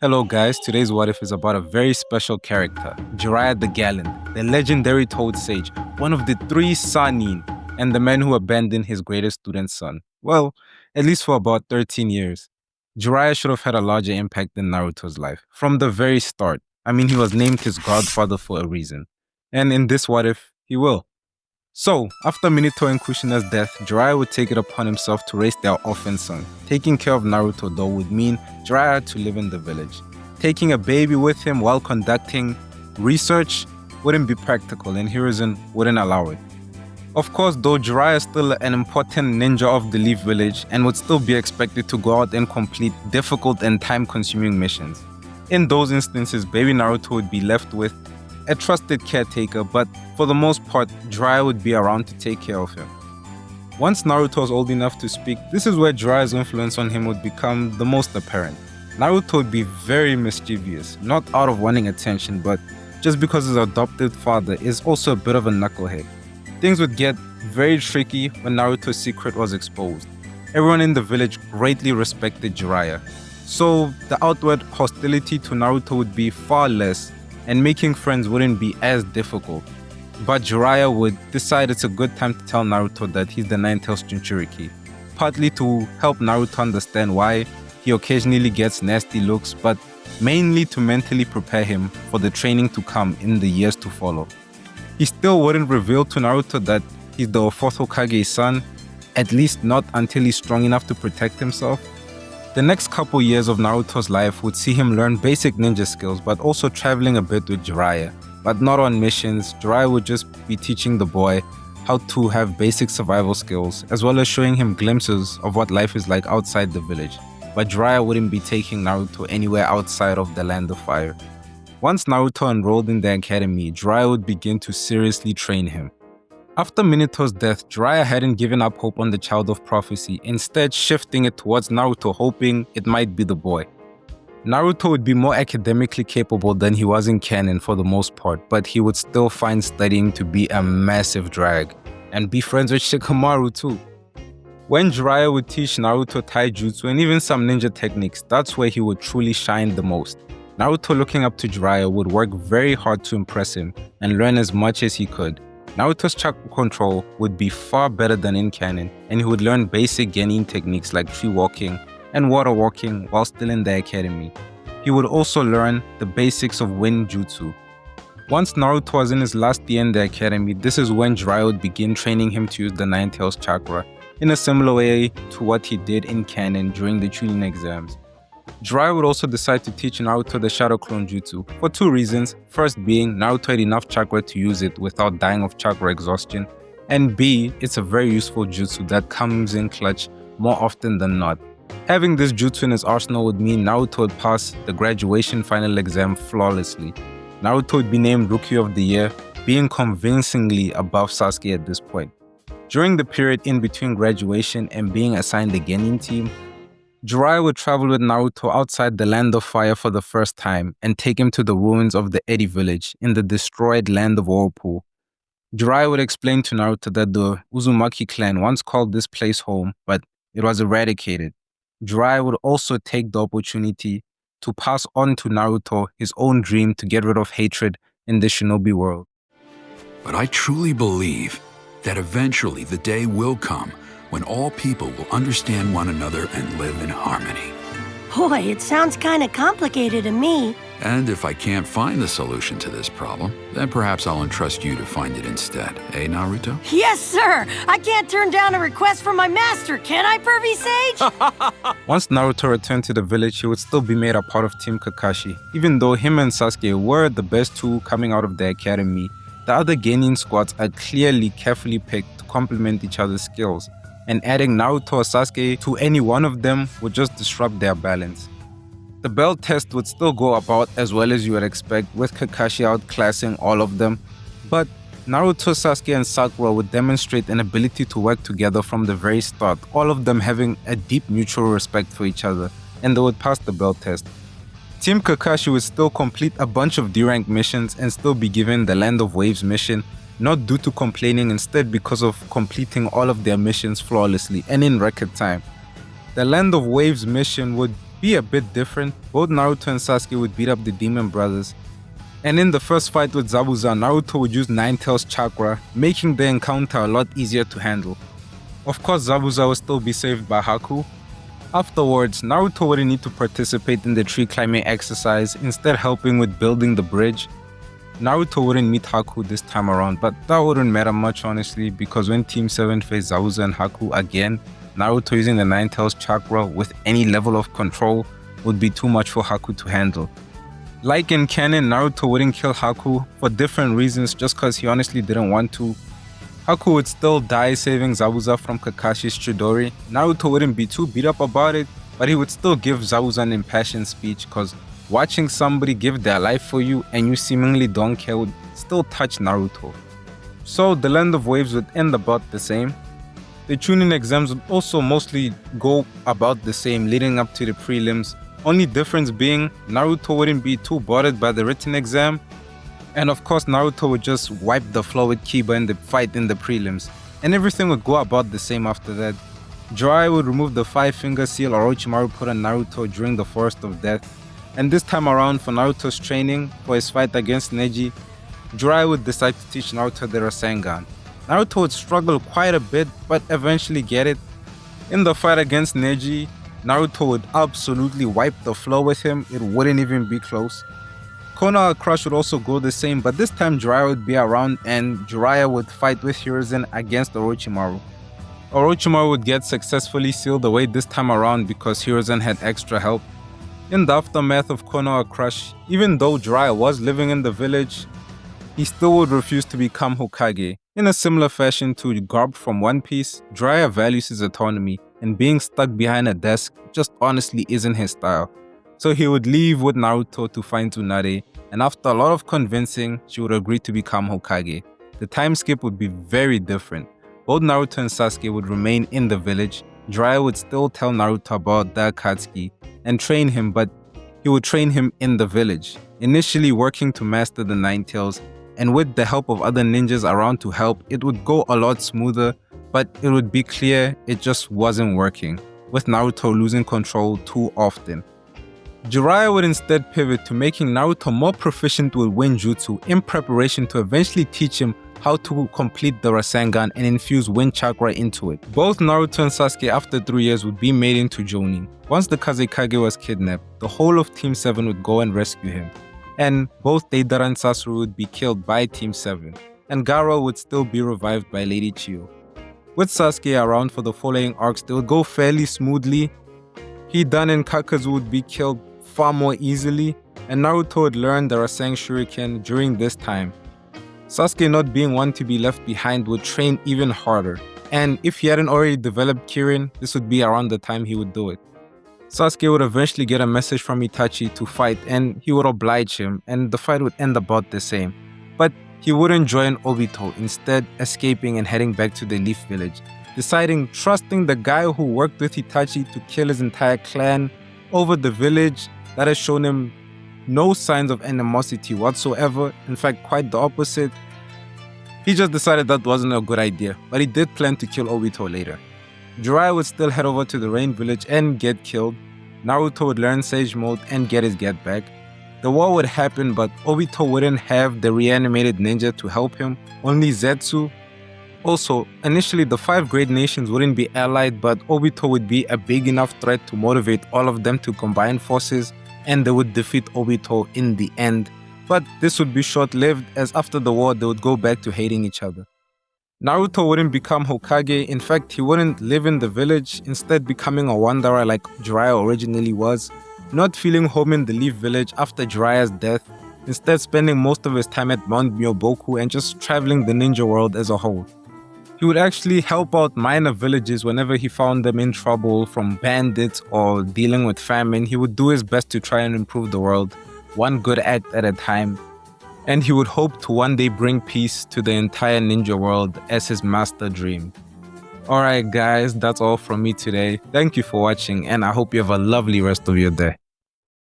Hello guys, today's What If is about a very special character, Jiraiya the Gallant, the legendary Toad Sage, one of the three Sannin, and the man who abandoned his greatest student's son. Well, at least for about 13 years. Jiraiya should have had a larger impact than Naruto's life. From the very start. I mean, he was named his godfather for a reason. And in this What If, he will. So, after Minato and Kushina's death, Jiraiya would take it upon himself to raise their orphan son. Taking care of Naruto though would mean Jiraiya had to live in the village. Taking a baby with him while conducting research wouldn't be practical and Hiruzen wouldn't allow it. Of course, though Jiraiya is still an important ninja of the Leaf Village and would still be expected to go out and complete difficult and time-consuming missions. In those instances, baby Naruto would be left with a trusted caretaker, but for the most part, Jiraiya would be around to take care of him. Once Naruto was old enough to speak, this is where Jiraiya's influence on him would become the most apparent. Naruto would be very mischievous, not out of wanting attention, but just because his adopted father is also a bit of a knucklehead. Things would get very tricky when Naruto's secret was exposed. Everyone in the village greatly respected Jiraiya, so the outward hostility to Naruto would be far less, and making friends wouldn't be as difficult. But Jiraiya would decide it's a good time to tell Naruto that he's the Nine-Tails Jinchuriki, partly to help Naruto understand why he occasionally gets nasty looks, but mainly to mentally prepare him for the training to come in the years to follow. He still wouldn't reveal to Naruto that he's the fourth Hokage's son, at least not until he's strong enough to protect himself. The next couple years of Naruto's life would see him learn basic ninja skills, but also traveling a bit with Jiraiya. But not on missions. Jiraiya would just be teaching the boy how to have basic survival skills, as well as showing him glimpses of what life is like outside the village. But Jiraiya wouldn't be taking Naruto anywhere outside of the Land of Fire. Once Naruto enrolled in the academy, Jiraiya would begin to seriously train him. After Minato's death, Jiraiya hadn't given up hope on the Child of Prophecy, instead shifting it towards Naruto, hoping it might be the boy. Naruto would be more academically capable than he was in canon for the most part, but he would still find studying to be a massive drag, and be friends with Shikamaru too. When Jiraiya would teach Naruto taijutsu and even some ninja techniques, that's where he would truly shine the most. Naruto, looking up to Jiraiya, would work very hard to impress him and learn as much as he could. Naruto's chakra control would be far better than in canon, and he would learn basic genin techniques like tree walking and water walking while still in the academy. He would also learn the basics of wind jutsu. Once Naruto was in his last year in the academy, this is when Jiraiya would begin training him to use the Nine-Tails chakra, in a similar way to what he did in canon during the Chunin exams. Jiraiya would also decide to teach Naruto the Shadow Clone Jutsu, for two reasons. First being, Naruto had enough chakra to use it without dying of chakra exhaustion, and B, it's a very useful jutsu that comes in clutch more often than not. Having this jutsu in his arsenal would mean Naruto would pass the graduation final exam flawlessly. Naruto would be named Rookie of the Year, being convincingly above Sasuke at this point. During the period in between graduation and being assigned the Genin team, Jiraiya would travel with Naruto outside the Land of Fire for the first time and take him to the ruins of the Eri village in the destroyed Land of Whirlpool. Jiraiya would explain to Naruto that the Uzumaki clan once called this place home, but it was eradicated. Jiraiya would also take the opportunity to pass on to Naruto his own dream to get rid of hatred in the shinobi world. But I truly believe that eventually the day will come when all people will understand one another and live in harmony. Boy, it sounds kinda complicated to me. And if I can't find the solution to this problem, then perhaps I'll entrust you to find it instead. Eh, Naruto? Yes, sir! I can't turn down a request from my master, can I, Pervy Sage? Once Naruto returned to the village, he would still be made a part of Team Kakashi. Even though him and Sasuke were the best two coming out of the academy, the other Genin squads are clearly carefully picked to complement each other's skills, and adding Naruto or Sasuke to any one of them would just disrupt their balance. The belt test would still go about as well as you would expect, with Kakashi outclassing all of them, but Naruto, Sasuke and Sakura would demonstrate an ability to work together from the very start, all of them having a deep mutual respect for each other, and they would pass the belt test. Team Kakashi would still complete a bunch of D-rank missions and still be given the Land of Waves mission, not due to complaining, instead because of completing all of their missions flawlessly and in record time. The Land of Waves mission would be a bit different. Both Naruto and Sasuke would beat up the Demon Brothers. And in the first fight with Zabuza, Naruto would use Nine Tails chakra, making the encounter a lot easier to handle. Of course, Zabuza would still be saved by Haku. Afterwards, Naruto wouldn't need to participate in the tree climbing exercise, instead helping with building the bridge. Naruto wouldn't meet Haku this time around, but that wouldn't matter much honestly, because when Team 7 faced Zabuza and Haku again, Naruto using the Nine Tails chakra with any level of control would be too much for Haku to handle. Like in canon, Naruto wouldn't kill Haku for different reasons just cause he honestly didn't want to. Haku would still die saving Zabuza from Kakashi's Chidori. Naruto wouldn't be too beat up about it, but he would still give Zabuza an impassioned speech cause watching somebody give their life for you and you seemingly don't care would still touch Naruto. So the Land of Waves would end about the same. The Chunin exams would also mostly go about the same leading up to the prelims. Only difference being Naruto wouldn't be too bothered by the written exam, and of course Naruto would just wipe the floor with Kiba in the fight in the prelims, and everything would go about the same after that. Jiraiya would remove the 5-finger seal Orochimaru put on Naruto during the Forest of Death, and this time around for Naruto's training for his fight against Neji, Jiraiya would decide to teach Naruto the Rasengan. Naruto would struggle quite a bit but eventually get it. In the fight against Neji, Naruto would absolutely wipe the floor with him, it wouldn't even be close. Konoha Crush would also go the same, but this time Jiraiya would be around and Jiraiya would fight with Hiruzen against Orochimaru. Orochimaru would get successfully sealed away this time around because Hiruzen had extra help. In the aftermath of Konoha Crush, even though Jiraiya was living in the village, he still would refuse to become Hokage. In a similar fashion to Garp from One Piece, Jiraiya values his autonomy, and being stuck behind a desk just honestly isn't his style. So he would leave with Naruto to find Tsunade, and after a lot of convincing, she would agree to become Hokage. The time skip would be very different. Both Naruto and Sasuke would remain in the village. Jiraiya would still tell Naruto about the Akatsuki and train him, but he would train him in the village, initially working to master the Nine Tails, and with the help of other ninjas around to help, it would go a lot smoother, but it would be clear it just wasn't working, with Naruto losing control too often. Jiraiya would instead pivot to making Naruto more proficient with Wind Jutsu in preparation to eventually teach him how to complete the Rasengan and infuse Wind Chakra into it. Both Naruto and Sasuke after 3 years would be made into Jonin. Once the Kazekage was kidnapped, the whole of Team 7 would go and rescue him. And both Deidara and Sasori would be killed by Team 7, and Gaara would still be revived by Lady Chiyo. With Sasuke around for the following arcs, they would go fairly smoothly. Hidan and Kakazu would be killed far more easily, and Naruto would learn the Rasen Shuriken during this time. Sasuke, not being one to be left behind, would train even harder, and if he hadn't already developed Kirin, this would be around the time he would do it. Sasuke would eventually get a message from Itachi to fight, and he would oblige him, and the fight would end about the same. But he wouldn't join Obito, instead escaping and heading back to the Leaf Village, trusting the guy who worked with Itachi to kill his entire clan over the village that has shown him no signs of animosity whatsoever, in fact quite the opposite. He just decided that wasn't a good idea, but he did plan to kill Obito later. Jiraiya would still head over to the Rain Village and get killed. Naruto would learn Sage Mode and get his get back. The war would happen, but Obito wouldn't have the reanimated ninja to help him, only Zetsu. Also, initially the 5 great nations wouldn't be allied, but Obito would be a big enough threat to motivate all of them to combine forces, and they would defeat Obito in the end. But this would be short-lived, as after the war they would go back to hating each other. Naruto wouldn't become Hokage, in fact he wouldn't live in the village, instead becoming a wanderer like Jiraiya originally was, not feeling home in the Leaf Village after Jiraiya's death, instead spending most of his time at Mount Myoboku and just traveling the ninja world as a whole. He would actually help out minor villages whenever he found them in trouble from bandits or dealing with famine. He would do his best to try and improve the world, one good act at a time. And he would hope to one day bring peace to the entire ninja world as his master dreamed. Alright guys, that's all from me today. Thank you for watching and I hope you have a lovely rest of your day.